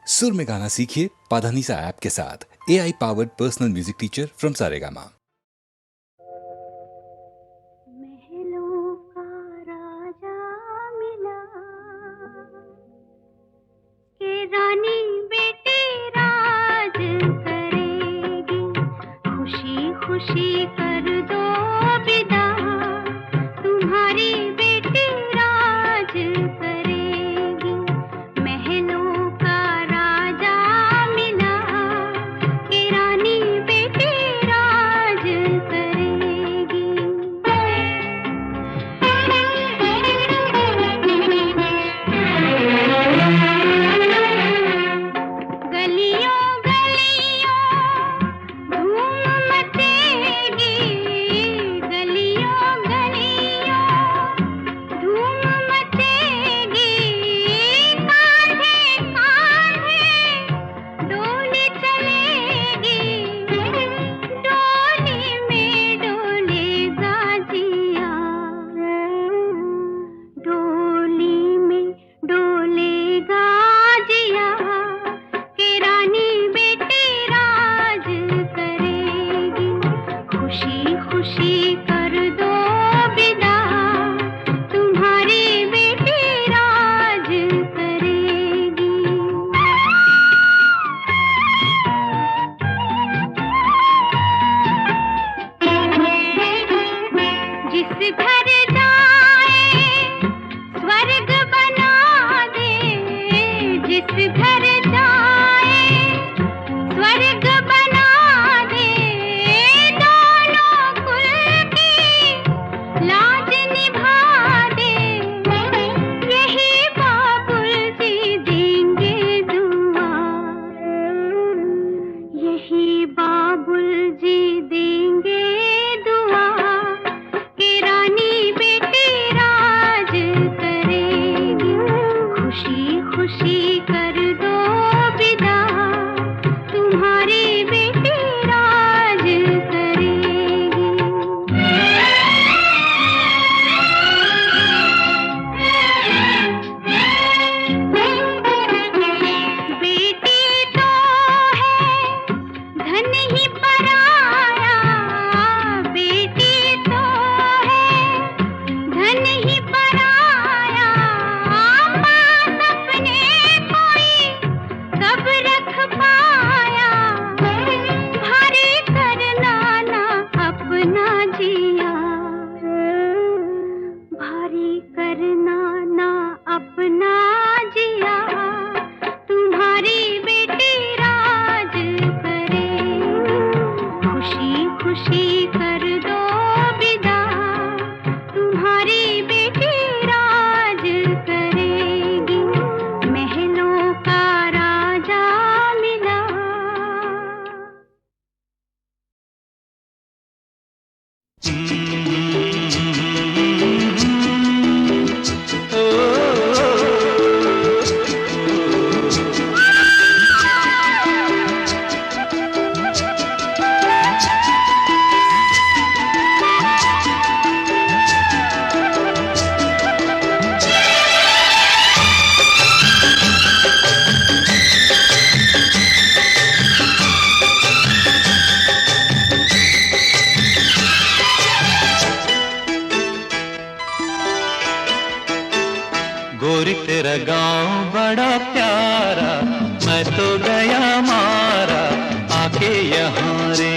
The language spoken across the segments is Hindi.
सुर में गाना सीखिए पाधानीसा ऐप के साथ। AI powered personal music teacher from Saregama. महलों का राजा मिला के रानी बेटी राज करेगी, खुशी खुशी कर दो विदा, तुम्हारी बेटी राज करेगी। महलों का राजा मिला के रानी बेटी राज करेगी। गलियों गलियों धूम मचेगी, गलियों गलियों धूम मचेगी, कांधे कांधे डोली चलेगी, डोली में डोलेगा जिया, डोली में डोलेगा जिया के रानी बेटी राज करेगी, खुशी खुशी कर दो विदा, तुम्हारी बेटी राज करेगी। जिस घर जाए स्वर्ग बना दे, जिस घर जाए स्वर्ग बना दे, दोनों कुल की लाज निभा दे, यही बाबुल जी देंगे दुआ, यही बाबुल जी देंगे दुआ के रानी बेटी राज करेगी, खुशी खुशी कर दो विदा, तुम्हारी बेटी राज करेगी। बेटी तो है धन ही पराया, बेटी तो है धन ही पराया, पास अपने कोई कब रख पाया, भारी करना ना अपना जिया, भारी करना ना अपना जिया, तुम्हारी बेटी राज करेगी, खुशी खुशी कर दो विदा, तुम्हारी बेटी राज करेगी। महलों का राजा मिला। गोरी तेरा गांव बड़ा प्यारा, मैं तो गया मारा आके यहाँ रे,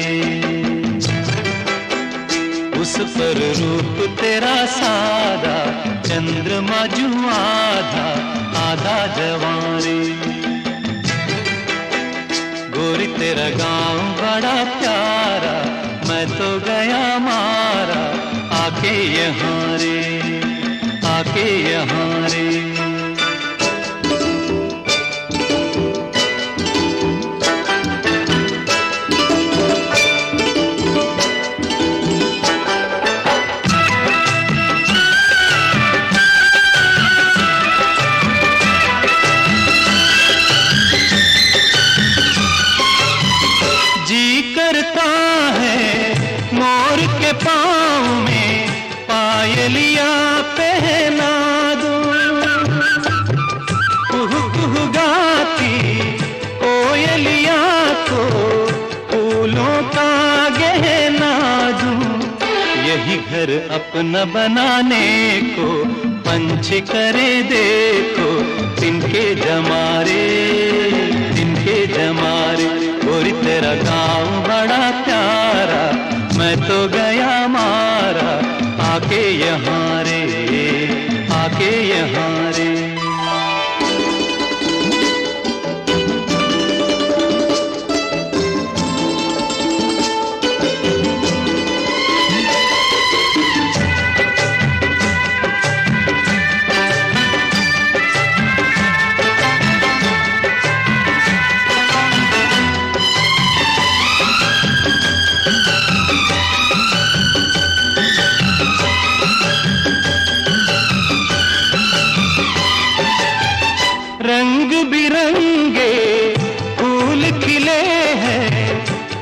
उस पर रूप तेरा सादा, चंद्रमा जू आधा आधा जवां रे। गोरी तेरा गांव बड़ा प्यारा, मैं तो गया मारा आके यहाँ रे, आके यहाँ रे। जी करता है मोर के पाँव में पायलिया पहना दूं, अपना बनाने को पंछी करे देखो तिनके जमारे, तिनके जमारे। गोरी तेरा गाँव बड़ा प्यारा, मैं तो गया मारा, आके यहाँ रे, आके यहाँ रे। रंग बिरंगे फूल खिले हैं,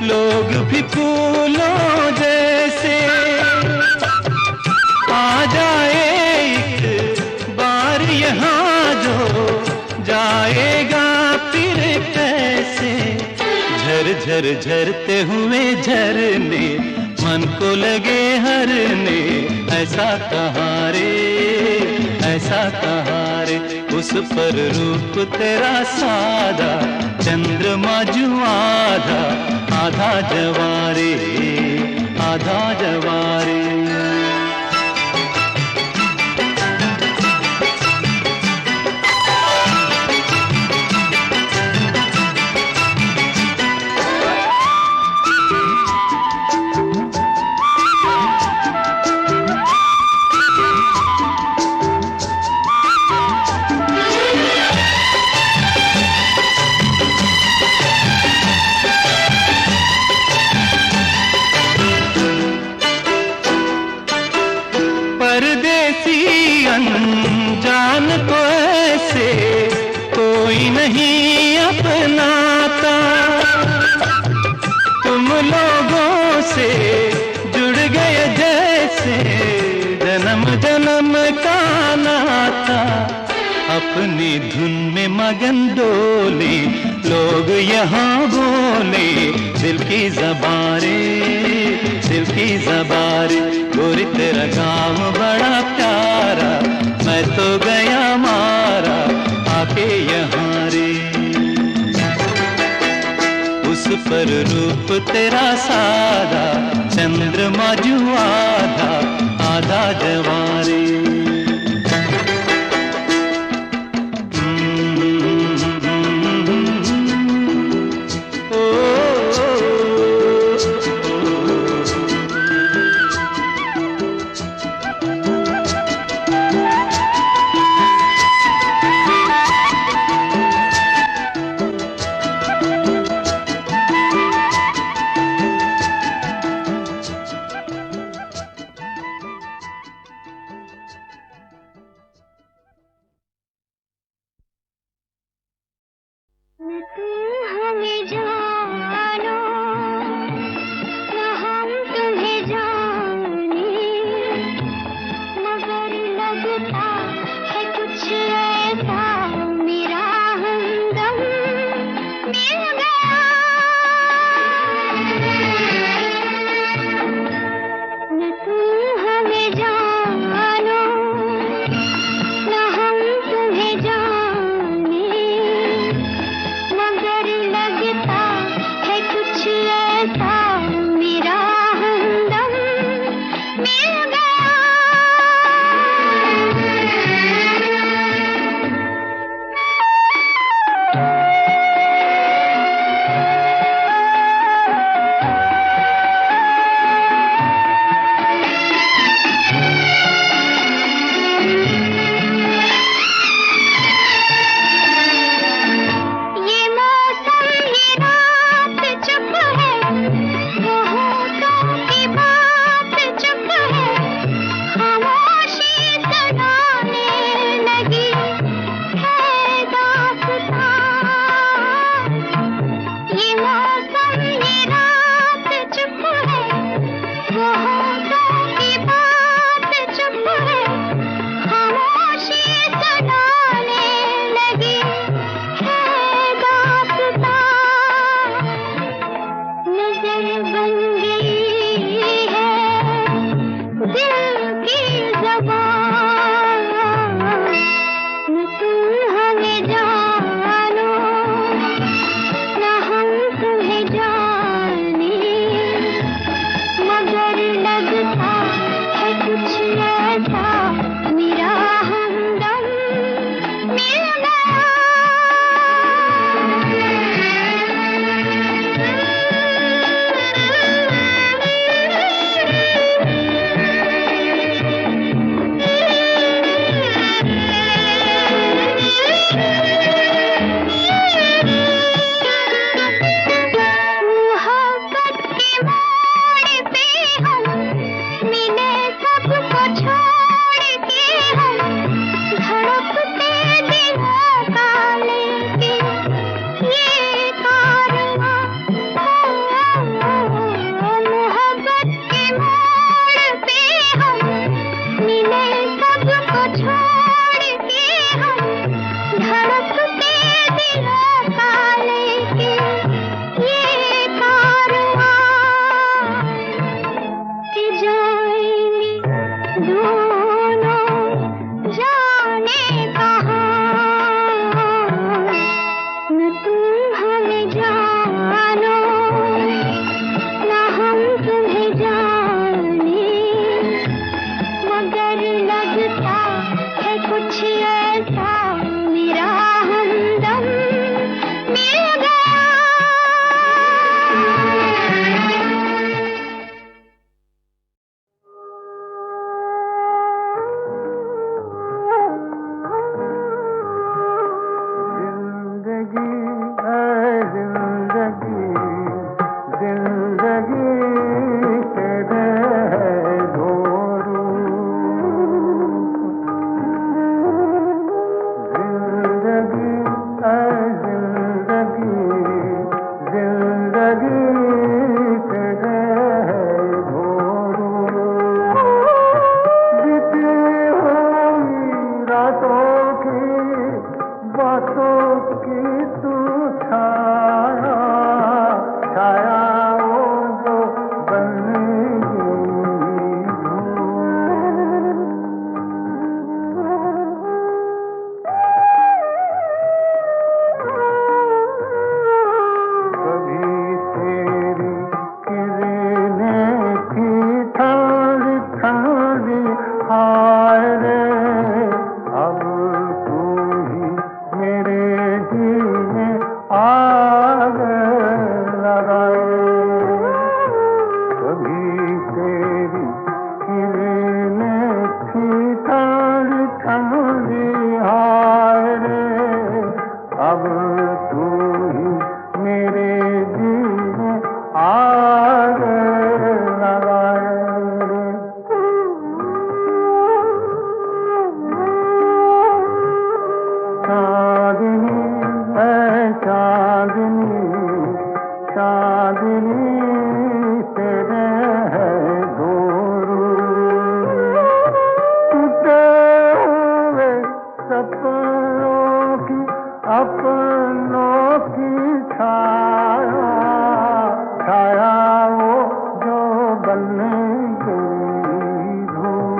लोग भी फूलों जैसे। आ जाए एक बार यहाँ जो जाएगा फिर कैसे। झर झर झरते हुए झरने मन को लगे हरने, ऐसा कहाँ रे, ऐसा कहाँ रे। उस पर रूप तेरा सादा, चंद्रमा जो आधा, आधा जवारे, आधा जवारे। परदेसी अनजान को ऐसे कोई नहीं अपनाता। तुम लोगों से जुड़ गए जैसे जन्म जन्म का नाता। अपनी धुन में मगन डोले लोग यहाँ बोले, दिल की ज़बारे, दिल की ज़बारे। गोरी तेरा गाँव बड़ा प्यारा, मैं तो गया मारा, आके यहाँ रे। उस पर रूप तेरा सादा, चंद्रमा जो आधा, आधा जवारे। तू ही मेरे दिल में आग लगाए रे। चांदनी है चांदनी, चांदनी तेरे है दो रूप, टूटे हुए सपनों की अपनों की छाया, छाया वो जो बन गई धूप।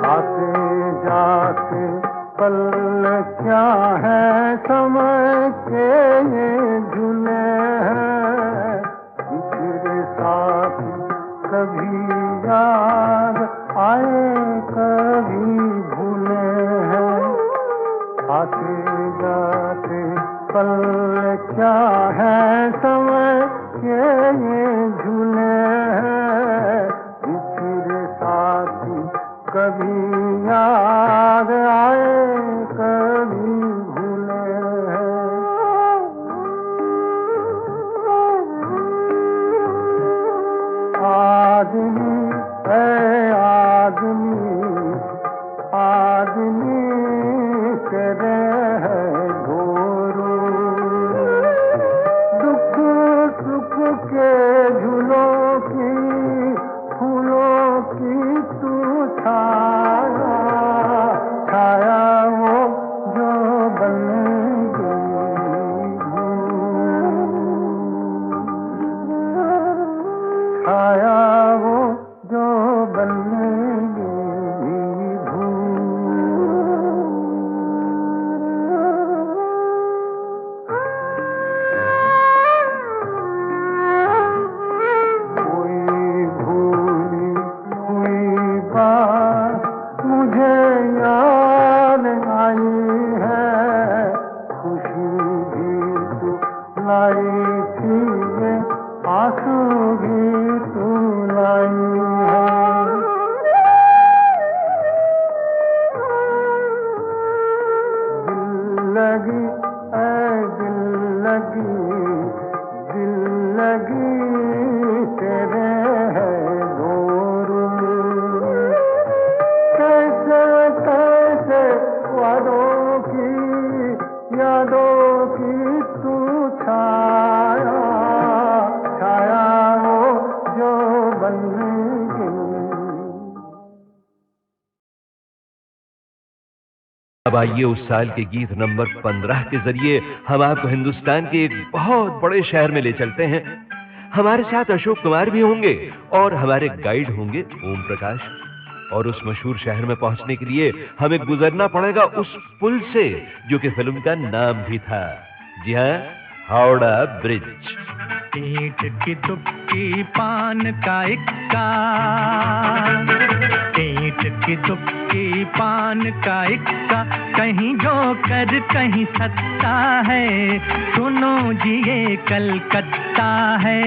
आते जाते पल क्या है समय के ये झूले हैं, इसके साथ कभी याद आए कभी भूले हैं। आते जाते पल क्या है समय के ये झूले हैं, इसके साथ कभी याद आए कभी भूले हैं। आदमी है आदमी, आदमी तेरे है दो रूप, दुख सुख के झूलों की फूलों की तू छाया, छाया वो जो बन गई धूप, छाया वो जो बन गई धूप। कोई भूली हुई बात मुझे याद आई है, खुशी भी तू लाई थी ये आंसू भी तू लाई है। दिल लगी ऐ दिल लगी, दिल लगी तेरे है दो रूप, कैसे कैसे वादों की यादों की तू छाया, छाया वो जो बन गई। अब आइए उस साल के गीत नंबर 15 के जरिए हम आपको हिंदुस्तान के एक बहुत बड़े शहर में ले चलते हैं। हमारे साथ अशोक कुमार भी होंगे और हमारे गाइड होंगे ओम प्रकाश। और उस मशहूर शहर में पहुंचने के लिए हमें गुजरना पड़ेगा उस पुल से जो कि फिल्म का नाम भी था। जी हाँ, हावड़ा ब्रिज। ईंट की दुक्की पान का इक्का, ईंट की दुक्की पान का इक्का, कहीं जोकर कहीं सत्ता है, सुनो जी ये कलकत्ता है।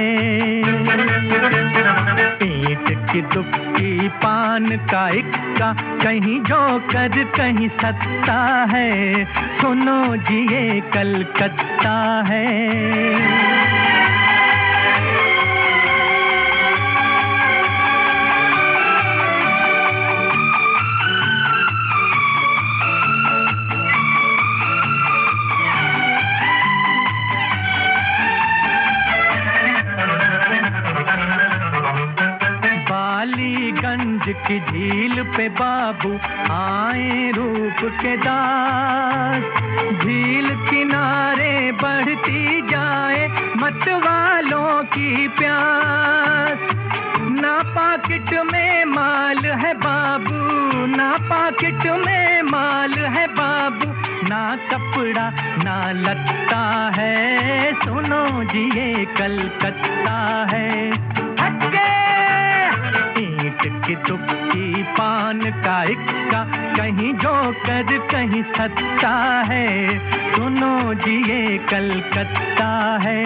ईंट की दुक्की पान का इक्का, कहीं जोकर कहीं सत्ता है, सुनो जी ये कलकत्ता है। बालीगंज की झील पे बाबू आए रूप के दास, झील किनारे बढ़ती जाए मत वालों की प्यास। ना पाकिट में माल है बाबू, ना पाकिट में माल है बाबू, ना कपड़ा ना लत्ता है, सुनो जी ये कलकत्ता है। ईंट की दुक्की पान का इक्का, कहीं जोकर कहीं सत्ता है, सुनो जी ये कलकत्ता है।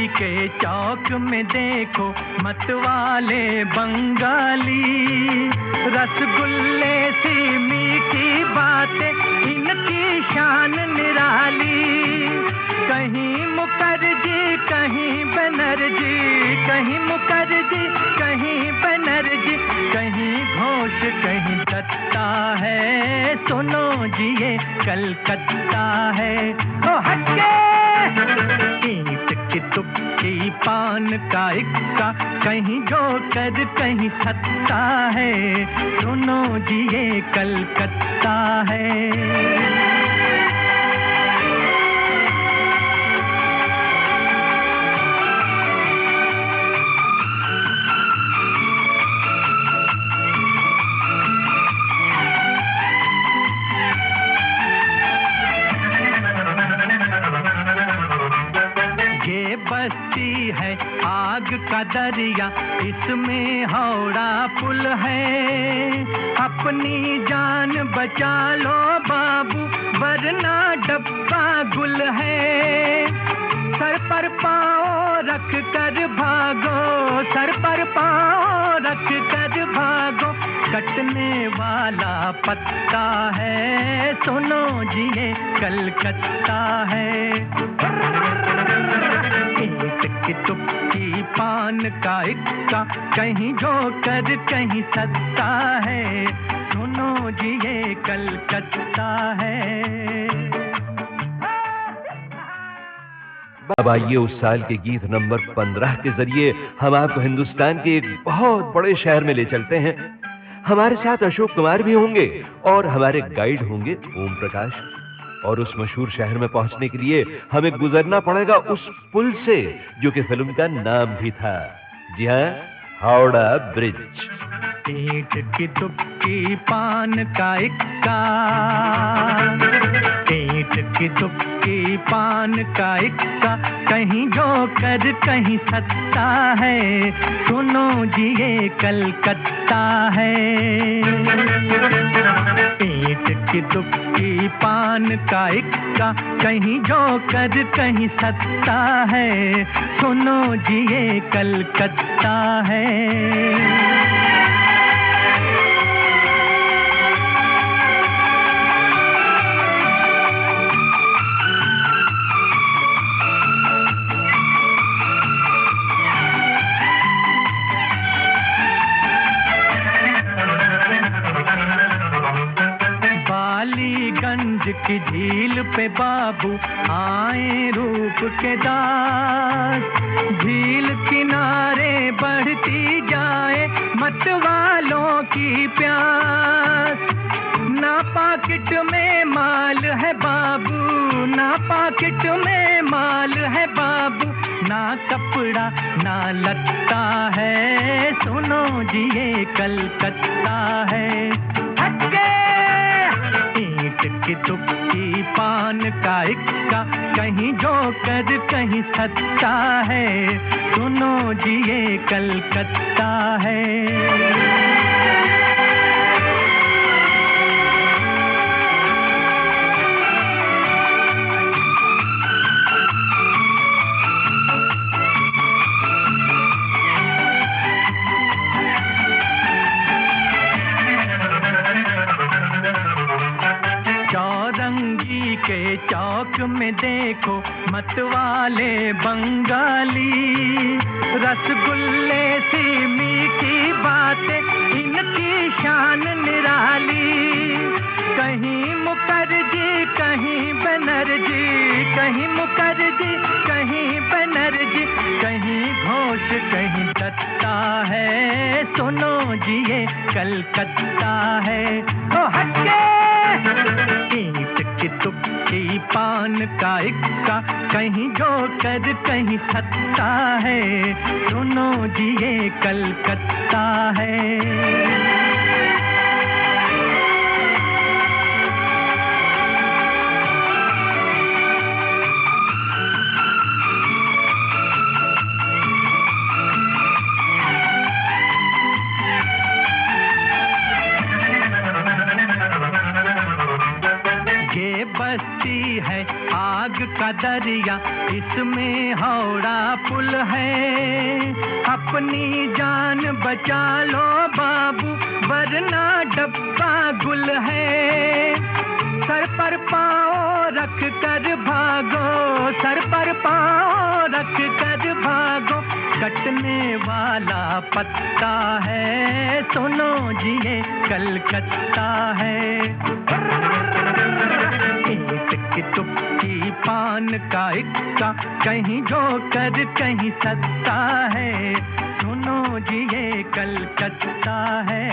के चौक में देखो मतवाले बंगाली, रसगुल्ले सी मीठी बातें इनकी शान निराली। कहीं मुखर्जी कहीं बनर्जी, कहीं मुखर्जी कहीं बनर्जी, कहीं घोष कहीं दत्ता है। सुनो जी ये कलकत्ता है। ओ हटके ईंट की तुक्की पान का इक्का, कहीं जोकर कहीं सत्ता है। सुनो जी ये कलकत्ता है। बस्ती है आग का दरिया, इसमें हावड़ा पुल है। अपनी जान बचा लो बाबू, वरना डब्बा गुल है। सर पर पाँव रख कर भागो, सर पर पाँव रख कर भागो, कटने वाला पत्ता है। सुनो जी ये कलकत्ता है। ईंट की तुक्की पान का इक्का, कहीं जोकर कहीं सत्ता है। सुनो जी ये कलकत्ता है। अब आइए उस साल के गीत नंबर 15 के जरिए हम आपको हिंदुस्तान के एक बहुत बड़े शहर में ले चलते हैं। हमारे साथ अशोक कुमार भी होंगे और हमारे गाइड होंगे ओम प्रकाश। और उस मशहूर शहर में पहुंचने के लिए हमें गुजरना पड़ेगा उस पुल से जो कि फिल्म का नाम भी था। जी हाँ, हावड़ा ब्रिज। ईंट की तुक्की पान का इक्का, ईंट की तुक्की पान का इक्का, कहीं जोकर कहीं सत्ता है। सुनो जी ये कलकत्ता है। ईंट की तुक्की पान का इक्का, कहीं जोकर कहीं सत्ता है। सुनो जी ये कलकत्ता है। बालीगंज की झील पे बाबू आए रूप के दास। झील किनारे बढ़ती जाए मतवालों की प्यास। ना पाकिट में माल है बाबू, ना पाकिट में माल है बाबू, ना कपड़ा ना लत्ता है। सुनो जी ये कलकत्ता है। ईंट की तुक्की पान का इक्का, कहीं जोकर कहीं सत्ता है। सुनो जी ये कलकत्ता है। के चौक में देखो मतवाले बंगाली, रसगुल्ले सी मीठी बातें इनकी शान निराली। कहीं मुखर्जी कहीं बनर्जी, कहीं मुखर्जी कहीं बनर्जी, कहीं घोष कहीं दत्ता है। सुनो जी ये कलकत्ता है। ओ हटके ईंट की तुक्की पान का इक्का, कहीं जोकर कहीं सत्ता है। सुनो जी ये कलकत्ता है। बस्ती है आग का दरिया, इसमें हावड़ा पुल है। अपनी जान बचा लो बाबू, वरना डब्बा गुल है। सर पर पाँव रख कर भागो, सर पर पाँव रख कर भागो, कटने वाला पत्ता है, सुनो जी ये कलकत्ता है। एक तुक्की पान का इक्का, कहीं जोकर कहीं सत्ता है, सुनो जी ये कलकत्ता है।